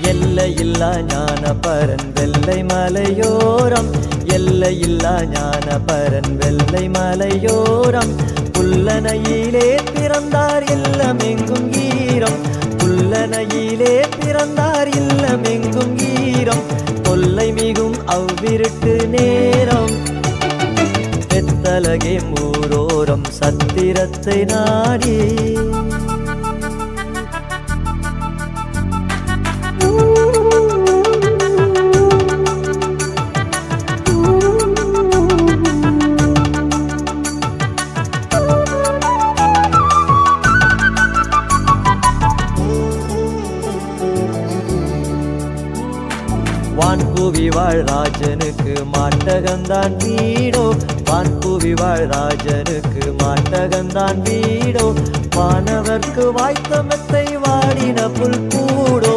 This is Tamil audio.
எல்லையில்லா ஞான பரன் வெள்ளை மலையோரம், எல்லையில்லா ஞான பரன் வெள்ளை மலையோரம். புல்லனையிலே பிறந்தார் இல்லமெங்கும் ஈரம், புல்லனையிலே பிறந்தார் இல்லமெங்கும் ஈரம். கொல்லை மிகும் அவ்விருட்டு நேரம், பெத்தலகே மூரோரம் சத்திரத்தை நாடி. வான்புவி வாழ் ராஜனுக்கு மாட்டகந்தான் வீடோ, வான்புவி வாழ் ராஜனுக்கு மாட்டகந்தான் வீடோ. வானவர்க்கு வாய்த்தமத்தை வாடின புல் கூடோ.